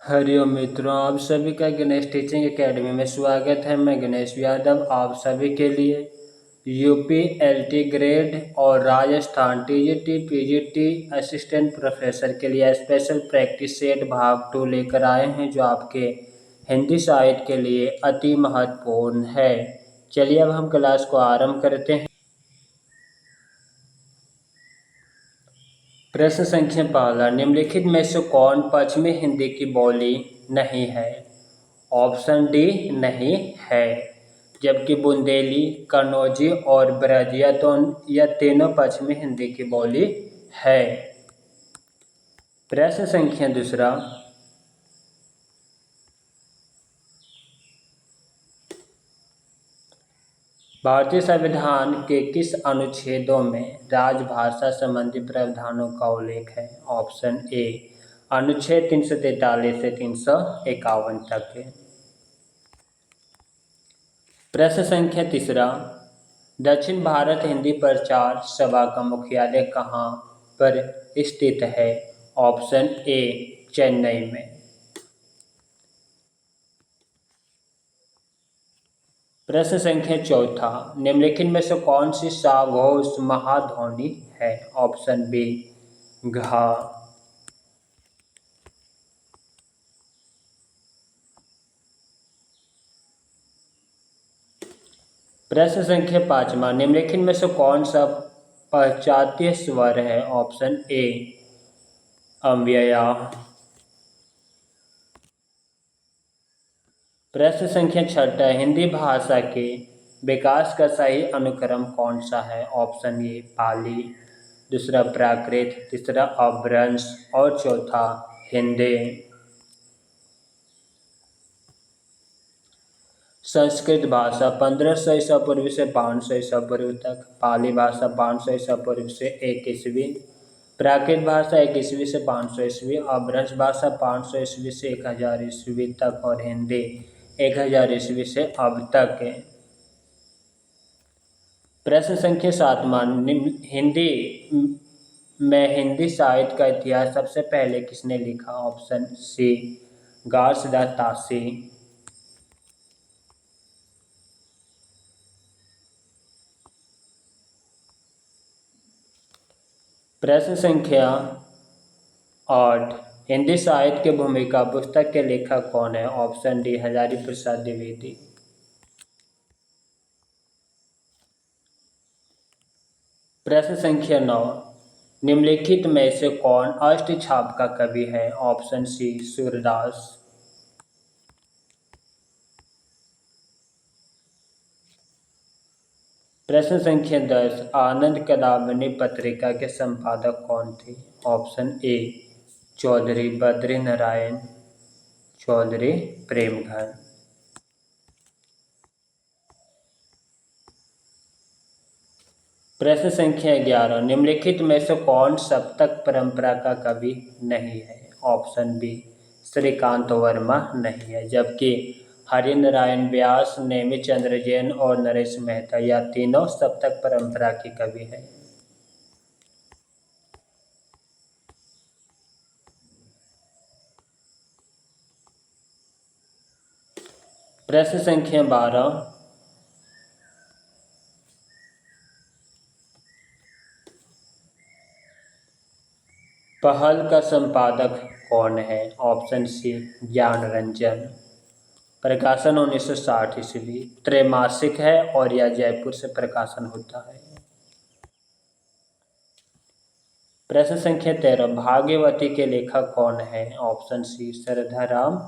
हरिओम मित्रों, आप सभी का गणेश टीचिंग एकेडमी में स्वागत है। मैं गणेश यादव आप सभी के लिए यूपी एलटी ग्रेड और Rajasthan TGT PGT assistant professor के लिए स्पेशल प्रैक्टिस सेट भाग 2 लेकर आए हैं, जो आपके हिंदी साहित्य के लिए अति महत्वपूर्ण है। चलिए अब हम क्लास को आरंभ करते हैं। प्रश्न संख्या पहला, निम्नलिखित में से कौन पश्चिमी हिंदी की बोली नहीं है? ऑप्शन डी नहीं है, जबकि बुंदेली, कन्नौजी और ब्रज यह तीनों पश्चिमी हिंदी की बोली है। प्रश्न संख्या दूसरा, भारतीय संविधान के किस अनुच्छेदों में राजभाषा संबंधी प्रावधानों का उल्लेख है? ऑप्शन ए अनुच्छेद 343 से 351 तक है। प्रश्न संख्या तीसरा, दक्षिण भारत हिंदी प्रचार सभा का मुख्यालय कहाँ पर स्थित है? ऑप्शन ए चेन्नई में। प्रश्न संख्या चौथा, निम्नलिखित में से कौन सी साघोष महाध्वनि है? ऑप्शन बी घा। प्रश्न संख्या पांचवा, निम्नलिखित में से कौन सा पश्चात्य स्वर है? ऑप्शन ए अव्यया। प्रश्न संख्या छठा, हिंदी भाषा के विकास का सही अनुक्रम कौन सा है? ऑप्शन ए पाली, दूसरा प्राकृत, तीसरा अपभ्रंश और चौथा हिंदी। संस्कृत भाषा 1500 ईसा पूर्व से 500 ईसा पूर्व तक, पाली भाषा 500 ईसा पूर्व से 1 ईस्वी, प्राकृत भाषा 1 ईस्वी से 500 ईस्वी, अपभ्रंश भाषा 500 ईस्वी से 1000 ईस्वी तक और हिंदी 1000 ईस्वी से अब तक है। प्रश्न संख्या सातवां, हिंदी में हिंदी साहित्य का इतिहास सबसे पहले किसने लिखा? ऑप्शन सी घासदास तासी। प्रश्न संख्या 8, हिंदी साहित्य की भूमिका पुस्तक के लेखक कौन है? Option D Hazari Prasad Dwivedi. प्रश्न संख्या 9, निम्नलिखित में से कौन अष्टछाप का कवि है? Option C Surdas. प्रश्न संख्या 10, आनंद कलावनी पत्रिका के संपादक कौन थे? Option A Chaudhary Badri Narayan Chaudhary Premghan. प्रश्न संख्या 11, निम्नलिखित में से कौन सप्तक परंपरा का कवि नहीं है? ऑप्शन बी श्रीकांत वर्मा नहीं है, जबकि हरिनारायण व्यास, नेमिचंद्र जैन और नरेश मेहता यह तीनों सप्तक परंपरा के कवि हैं। प्रश्न संख्या 12, पहल का संपादक कौन है? ऑप्शन सी ज्ञान रंजन। प्रकाशन 1960 ईस्वी, त्रैमासिक है और यह जयपुर से प्रकाशन होता है। प्रश्न संख्या 13, भाग्यवती के लेखक कौन है? ऑप्शन सी श्रद्धाराम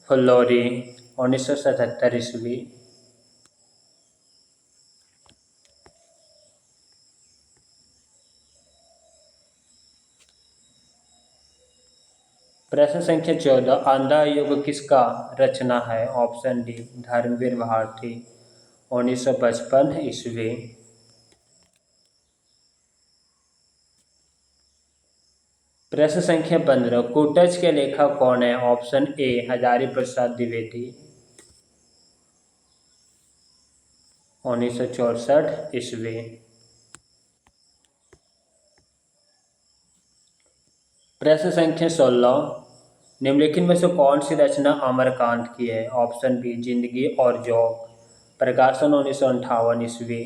फुल्लोरी 1977 ईस्वी। प्रश्न संख्या 14, अंधा युग किसका रचना है? ऑप्शन डी धर्मवीर भारती 1955 ईस्वी। प्रश्न संख्या 15, कूटज के लेखक कौन है? ऑप्शन ए हजारी प्रसाद द्विवेदी 1964 ईस्वी। प्रश्न संख्या 16, निम्नलिखित में से कौन सी रचना अमरकांत की है? ऑप्शन बी जिंदगी और जोक, प्रकाशन 1958 ईस्वी।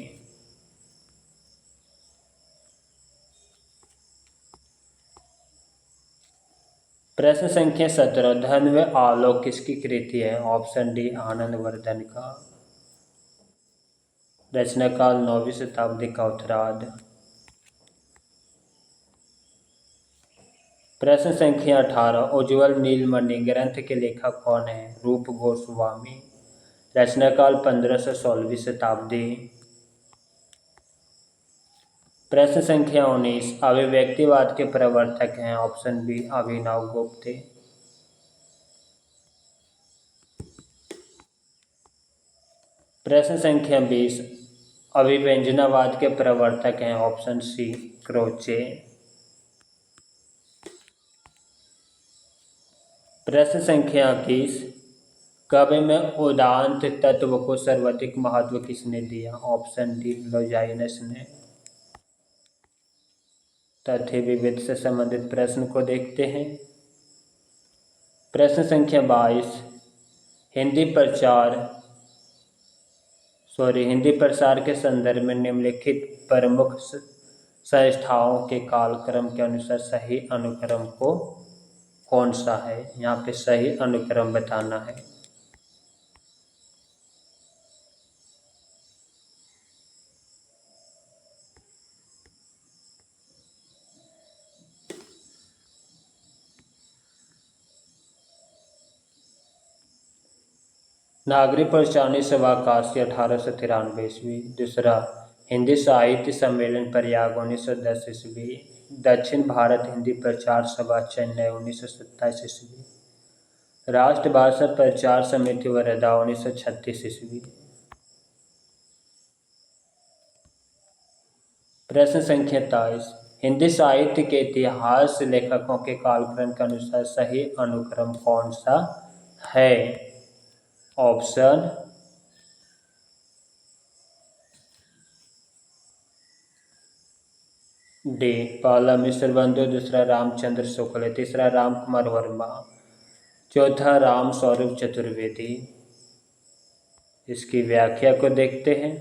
प्रश्न संख्या 17, धन व आलोक किसकी कृति है? ऑप्शन डी आनंदवर्धन का, रचना काल 9वीं शताब्दी का उत्तरार्ध। प्रश्न संख्या 18, उज्ज्वल नीलमणि ग्रंथ के लेखक कौन है? रूप गोस्वामी, रचना काल 15 से 16वीं शताब्दी। प्रश्न संख्या 19, अभिव्यक्तिवाद के प्रवर्तक हैं? ऑप्शन बी अभिनव गुप्त। प्रश्न संख्या 20, अभिव्यंजनावाद के प्रवर्तक हैं? Option C Croce. प्रश्न संख्या 21, काव्य में उदांत तत्व को सर्वाधिक महत्व किसने दिया? ऑप्शन डी लोजाइनस ने। तथ्य विविध से संबंधित प्रश्न को देखते हैं। प्रश्न संख्या 22, हिंदी प्रसार के संदर्भ में निम्नलिखित प्रमुख संस्थाओं के कालक्रम के अनुसार सही अनुक्रम को कौन सा है? यहाँ पे सही अनुक्रम बताना है। नागरिक परेशानी सभा काशी 1893 ईस्वी। दूसरा, हिंदी साहित्य सम्मेलन प्रयाग 1910 ईस्वी। दक्षिण भारत हिंदी प्रचार सभा चेन्नई 1927 ईस्वी। राष्ट्रभाषा प्रचार समिति वर्धा 1936 ईस्वी। प्रश्न संख्या 23, हिंदी साहित्य के इतिहास लेखकों के कालक्रम के अनुसार सही अनुक्रम कौन सा है? ऑप्शन डी, पहला मिश्र बंधु, दूसरा रामचंद्र शुक्ल, तीसरा राम कुमार वर्मा, चौथा राम स्वरूप चतुर्वेदी। इसकी व्याख्या को देखते हैं।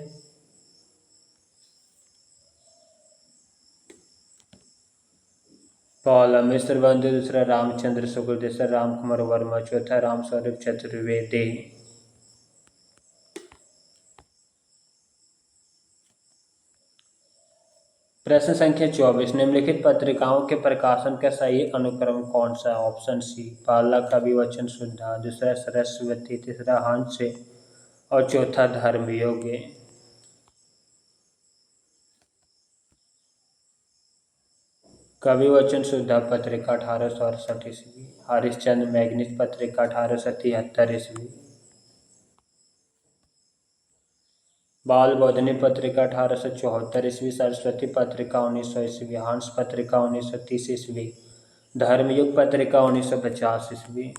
पहला मिश्र बंधु, दूसरा रामचंद्र शुक्ल, तीसरा राम कुमार वर्मा, चौथा राम स्वरूप चतुर्वेदी। प्रश्न संख्या 24, निम्नलिखित पत्रिकाओं के प्रकाशन का सही अनुक्रम कौन सा है? ऑप्शन सी, पहला कविवचन सुधा, दूसरा सरस्वती, तीसरा हंस और चौथा धर्मयोग। कविवचन सुधा पत्रिका 1868 ईस्वी। हरिश्चंद्र मैगनीज पत्रिका 1873 ईस्वी। बाल बोधनी पत्रिका 1874 ईस्वी। सरस्वती पत्रिका 1900 ईस्वी। हंस पत्रिका 1930 ईस्वी। धर्मयुग पत्रिका 1950 ईस्वी।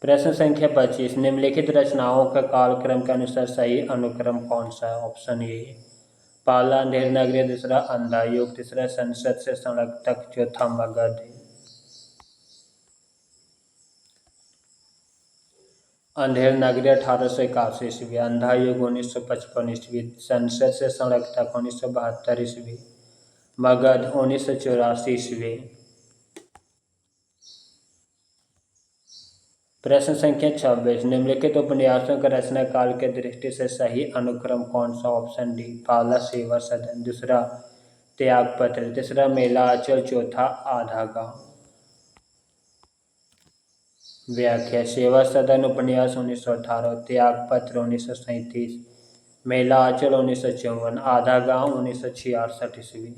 प्रश्न संख्या 25, निम्नलिखित रचनाओं का कालक्रम के अनुसार सही अनुक्रम कौन सा है? ऑप्शन ए, पहला अंधेर नगरी, दूसरा अंधा युग, तीसरा संसद से सड़क तक, चौथा मगध। अंधेर नगरी 1881 ईस्वी, अंधा युग 1955 ईस्वी, संसद से सड़क तक 1972 ईस्वी, मगध 1984 ईस्वी। प्रश्न संख्या 26, निम्नलिखित उपन्यासों का रचना काल के दृष्टि से सही अनुक्रम कौन सा? ऑप्शन डी, पहला सेवा सदन, दूसरा त्यागपत्र, तीसरा मेला आंचल, चौथा आधा गांव। व्याख्या, सेवा सदन उपन्यास 1918, त्यागपत्र 1937, मेला आंचल 1954, आधा गांव 1966 ईस्वी।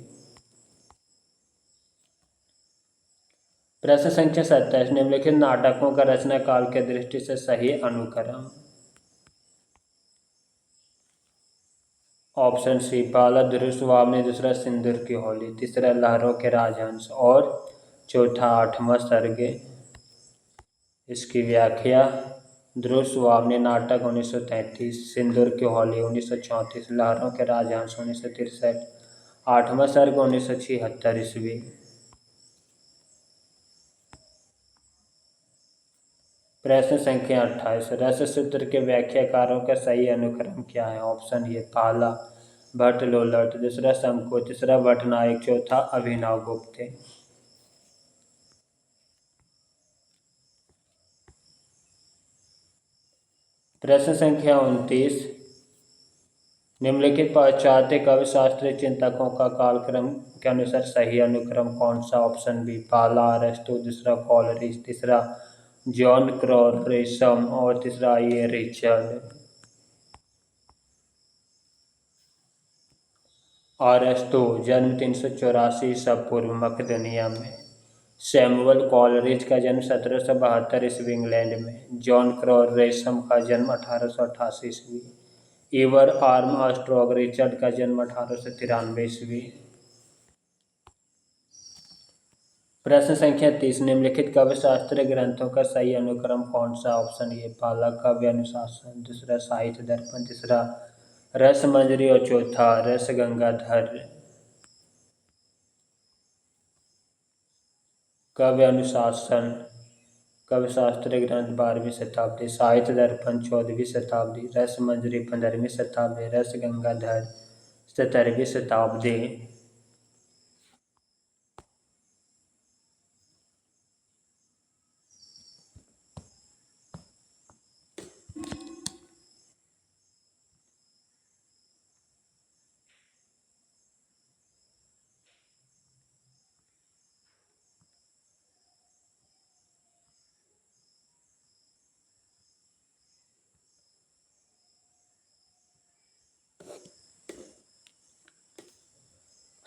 प्रश्न संख्या 27, निम्नलिखित नाटकों का रचना काल के दृष्टि से सही अनुक्रम। ऑप्शन सी, पहला ध्रुव स्वामी, दूसरा सिंदूर की होली, तीसरा लहरों के राजहंस और चौथा आठवां सर्ग। इसकी व्याख्या, ध्रुव स्वामी नाटक 1933, सिंदूर की होली 1934, लहरों के राजहंस 1963, 8वां सर्ग 1976 ईस्वी। प्रश्न संख्या 28, रस सूत्र के व्याख्याकारों का सही अनुक्रम क्या है? ऑप्शन ए पहला भट्ट लोलट, दूसरा शंकु, तीसरा भट्ट नायक, चौथा अभिनव गुप्त। प्रश्न संख्या 29, निम्नलिखित पाश्चात्य कवि शास्त्रीय चिंतकों का कालक्रम के अनुसार सही अनुक्रम कौन सा? ऑप्शन बी पहला अरस्तु, दूसरा कॉलरिज, तीसरा जॉन क्रॉरेसम और तीसरा ये रिचर्ड। अरस्तु, जन्म 384 ईसा पूर्व, मकदूनिया में। सैमुअल कॉलरिज का जन्म 1772 ईस्वी, इंग्लैंड में। जॉन क्रॉरेसम का जन्म 1888 ईस्वी। इवर आर्म स्ट्रॉग रिचर्ड का जन्म 1893 ईस्वी। प्रश्न संख्या 30, निम्नलिखित काव्य शास्त्रीय ग्रंथों का सही अनुक्रम कौन सा? ऑप्शन ए पहला काव्य अनुशासन, दूसरा साहित्य दर्पण, तीसरा रस मंजरी और चौथा रस गंगाधर। काव्य अनुशासन काव्य शास्त्रीय ग्रंथ 12वीं शताब्दी, साहित्य दर्पण 14वीं शताब्दी, रस मंजरी 15वीं शताब्दी, रस गंगाधर 17वीं शताब्दी।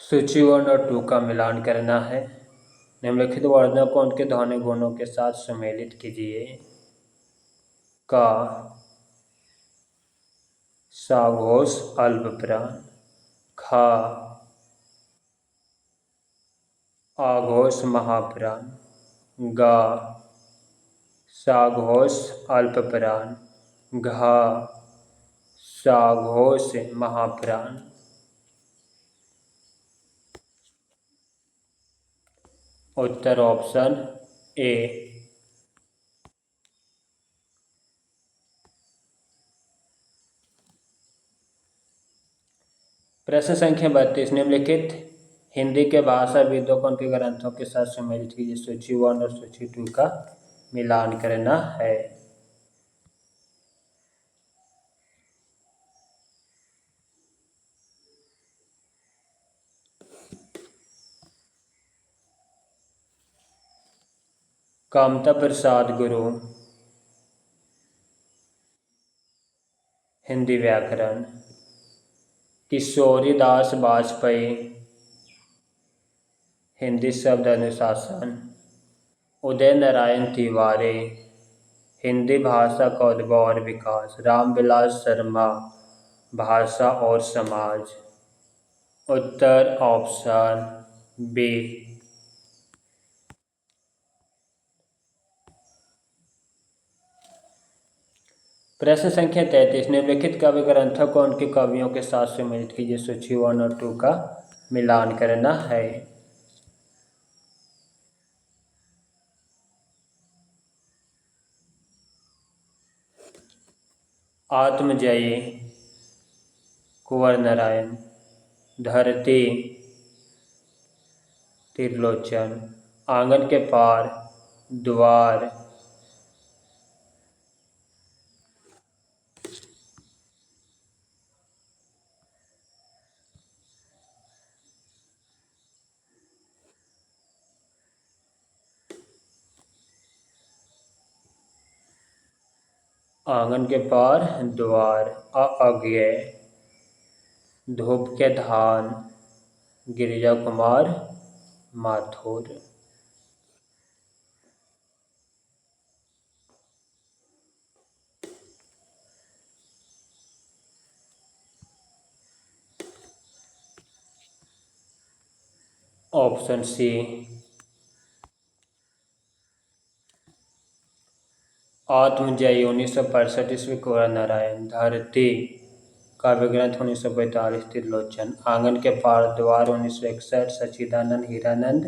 सूची 1 और 2 का मिलान करना है। निम्नलिखित वर्णों को उनके ध्वनि गुणों के साथ सम्मिलित कीजिए। का साघोष अल्प प्राण, खा आघोष महाप्राण, गा साघोष अल्प प्राण, घा साघोष महाप्राण। उत्तर ऑप्शन ए। प्रश्न संख्या 32, निम्नलिखित हिंदी के भाषाविदों को उनके ग्रंथों के साथ सम्मिलित कीजिए। सूची 1 और सूची 2 का मिलान करना है। कामता प्रसाद गुरु, हिंदी व्याकरण। किशोरी दास वाजपेयी, हिंदी शब्द अनुशासन। उदय नारायण तिवारी, हिंदी भाषा का उद्भव और विकास। रामविलास शर्मा, भाषा और समाज। उत्तर ऑप्शन बी। प्रश्न संख्या 33, निम्नलिखित काव्य ग्रंथों को उनके कवियों के साथ सम्मिलित कीजिए। सूची 1 और 2 का मिलान करना है। आत्मजयी कुंवर नारायण, धरती त्रिलोचन, आंगन के पार द्वार आंगन के पार द्वार। अज्ञेय, धूप के धान गिरिजा कुमार माथुर। Option C. आत्मजयी 1965 ईस्वी कुंवर नारायण, धरती काव्य ग्रंथ 1945 त्रिलोचन, आंगन के पार द्वार 1961, सच्चिदानंद हीरानंद,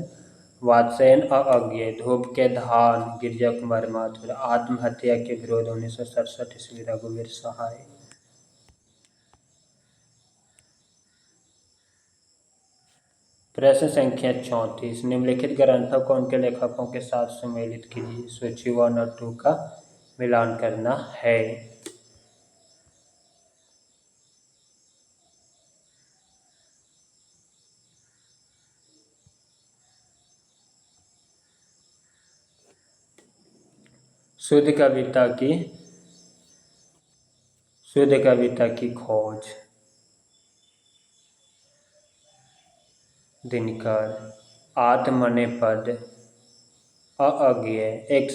वात्स्यायन अज्ञे, धूप के धान गिरिजा कुमार माथुर, आत्महत्या के विरोध 1967 ईस्वी रघुवीर सहाय। प्रश्न संख्या 34, निम्नलिखित ग्रंथों को उनके लेखकों के साथ सुमेलित कीजिए, सूची 1 और 2 का मिलान करना है। शुद्ध कविता की खोज, दिनकर, आत्मने पद, अज्ञेय, एक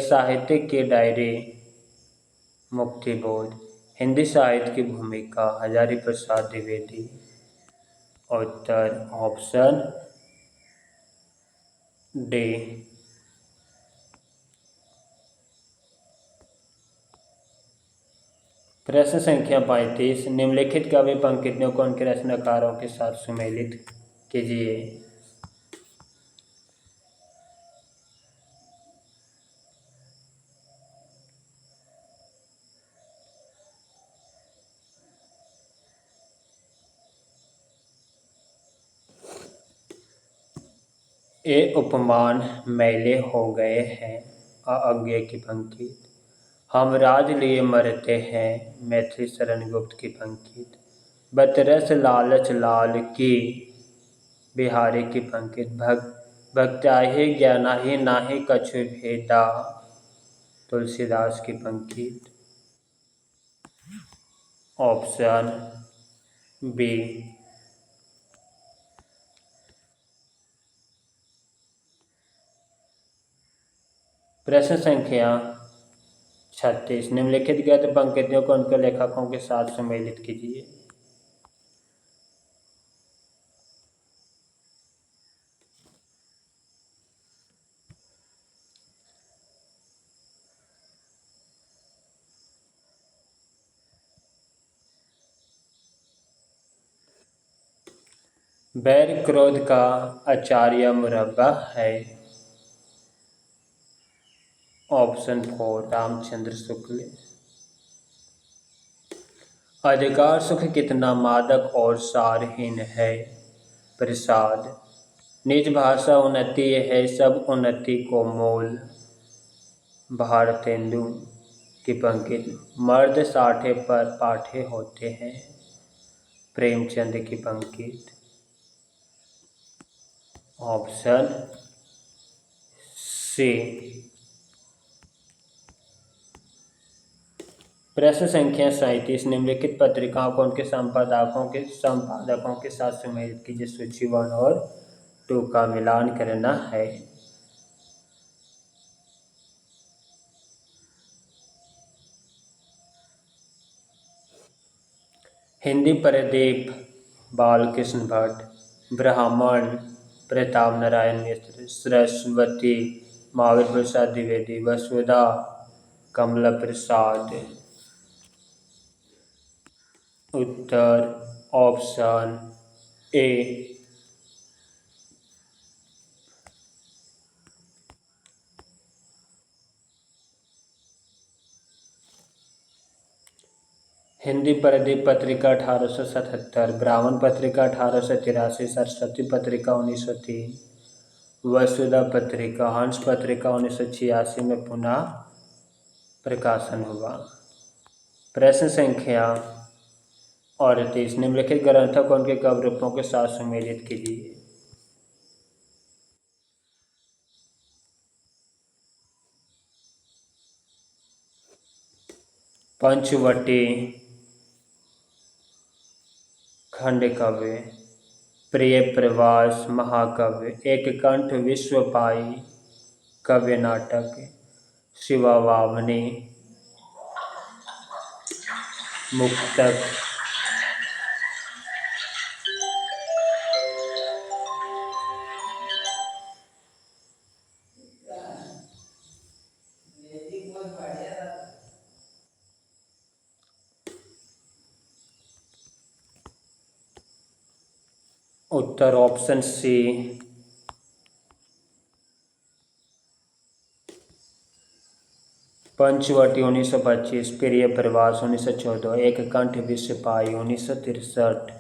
साहित्यिक की डायरी, मुक्तिबोध, हिंदी साहित्य की भूमिका, हजारी प्रसाद द्विवेदी। उत्तर ऑप्शन डी। प्रश्न संख्या 35, निम्नलिखित काव्य पंक्तियों को उनके रचनाकारों के साथ सुमेलित कीजिए। ए उपमान मैले हो गए हैं, अज्ञेय की पंक्ति। हम राज लिए मरते हैं, मैथिली शरण गुप्त की पंक्ति। बतरस लालच लाल की, बिहारी की पंक्ति। भक्त्याहि ज्ञानाहि नाहि कछु भेदा, तुलसीदास की पंक्ति। Option B. प्रश्न संख्या 36, निम्नलिखित गद्य पंक्तियों को उनके लेखकों के साथ सम्मिलित कीजिए। बैर क्रोध का आचार्य मुरब्बा है। ऑप्शन 4 रामचंद्र शुक्ल। अधिकार सुख कितना मादक और सारहीन है, प्रसाद। निज भाषा उन्नति है, सब उन्नति को मोल, भारतेंदु की पंक्ति। मर्द साठे पर पाठे होते हैं, प्रेमचंद की पंक्ति। Option C. प्रश्न संख्या 37, निम्नलिखित पत्रिकाओं को उनके संपादकों के साथ सम्मिलित कीजिए, सूची 1 और 2 का मिलान करना है। हिंदी प्रदीप बालकृष्ण भट्ट, ब्राह्मण प्रताप नारायण मिश्र, सरस्वती महावीर प्रसाद द्विवेदी, वसुधा कमला प्रसाद। उत्तर ऑप्शन ए। हिंदी प्रदीप पत्रिका 1877, ब्राह्मण पत्रिका 1883, सरस्वती पत्रिका 1903, वसुधा पत्रिका, हंस पत्रिका 1986 में पुनः प्रकाशन हुआ। प्रश्न संख्या 38, निम्नलिखित ग्रंथों को उनके कवि रूपों के साथ सम्मिलित कीजिए। पंचवटी, खंड काव्य, प्रिय प्रवास महाकाव्य, एक कंठ विश्वपाई काव्य नाटक, शिवावामनी, मुक्तक। उत्तर ऑप्शन सी। पंचवटी 1925, प्रिय प्रवास 1914, एक कंठ विश्व पाई 1963,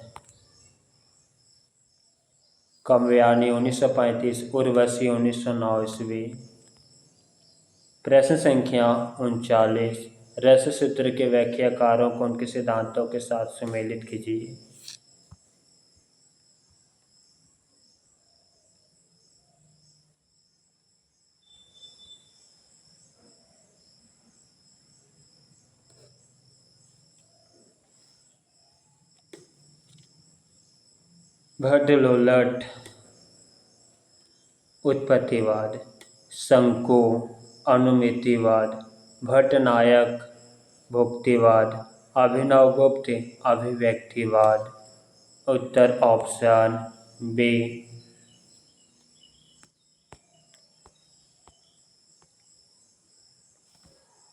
कामयानी 1935, उर्वशी 1909 ईस्वी। प्रश्न संख्या 39, रस सूत्र के व्याख्याकारों को उनके सिद्धांतों के साथ सम्मिलित कीजिए। भद्दलोलट उत्पत्तिवाद, शंकु अनुमितिवाद, भट्टनायक भुक्तिवाद, अभिनवगुप्त अभिव्यक्तिवाद। उत्तर ऑप्शन बी।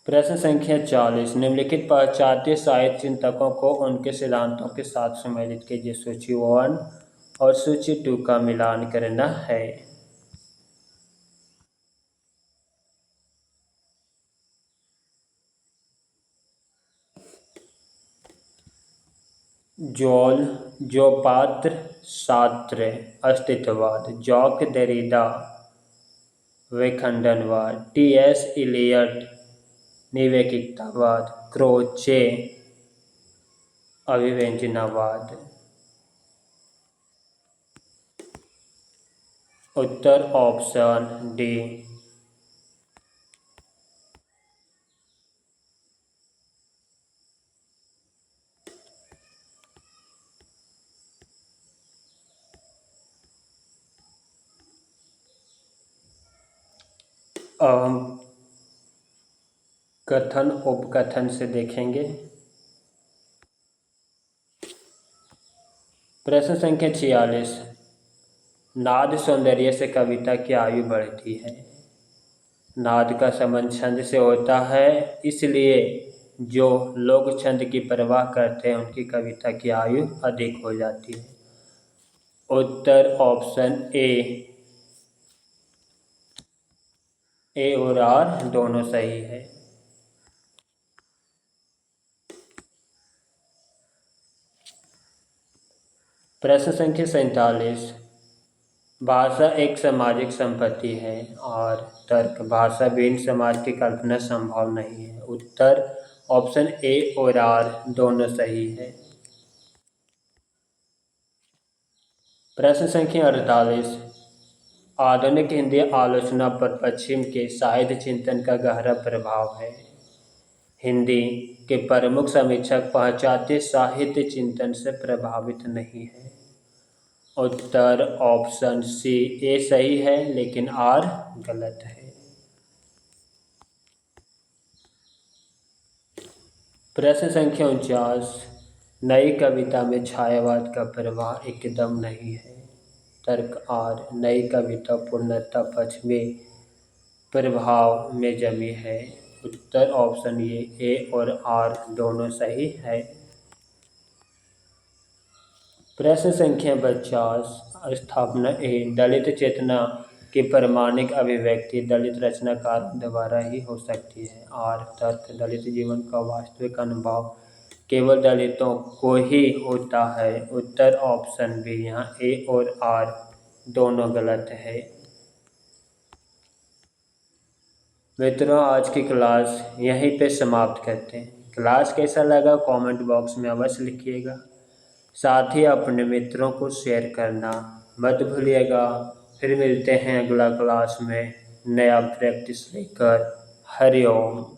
प्रश्न संख्या 40, निम्नलिखित पाश्चात्य साहित्य चिंतकों को उनके सिद्धांतों के साथ सम्मिलित कीजिए। सूची 1 और सूची 2 का मिलान करना है। जोल जोपात्र सात्र अस्तित्ववाद, जॉक देरिडा विखंडनवाद, टी.एस. इलियट निवैकिकतावाद, क्रोचे अभिव्यंजनावाद। उत्तर ऑप्शन डी। अब हम कथन उपकथन से देखेंगे। प्रश्न संख्या 46, नाद सौंदर्य से कविता की आयु बढ़ती है। नाद का संबंध छंद से होता है, इसलिए जो लोग छंद की परवाह करते हैं उनकी कविता की आयु अधिक हो जाती है। उत्तर ऑप्शन ए और आर दोनों सही है। प्रश्न संख्या 47, भाषा एक सामाजिक संपत्ति है। और तर्क, भाषा बिन समाज की कल्पना संभव नहीं है। उत्तर ऑप्शन ए और आर दोनों सही है। प्रश्न संख्या 48, आधुनिक हिंदी आलोचना पर पश्चिम के साहित्य चिंतन का गहरा प्रभाव है। हिंदी के प्रमुख समीक्षक पाश्चात्य साहित्य चिंतन से प्रभावित नहीं है। उत्तर ऑप्शन सी, ए सही है लेकिन आर गलत है। प्रश्न संख्या 49, नई कविता में छायावाद का प्रवाह एकदम नहीं है। तर्क आर, नई कविता पूर्णतः पश्चिमी प्रभाव में जमी है। उत्तर ऑप्शन ए और आर दोनों सही है। प्रश्न संख्या 50, स्थापना ए, दलित चेतना की प्रामाणिक अभिव्यक्ति दलित रचनाकारों द्वारा ही हो सकती है। आर, तर्क, दलित जीवन का वास्तविक अनुभव केवल दलितों को ही होता है। उत्तर ऑप्शन बी, यहाँ ए और आर दोनों गलत है। मित्रों, आज की क्लास यहीं पे समाप्त करते हैं। क्लास कैसा लगा कमेंट बॉक्स में अवश्य लिखिएगा। साथ ही अपने मित्रों को शेयर करना मत भूलिएगा। फिर मिलते हैं अगला क्लास में नया प्रैक्टिस लेकर। हरिओम।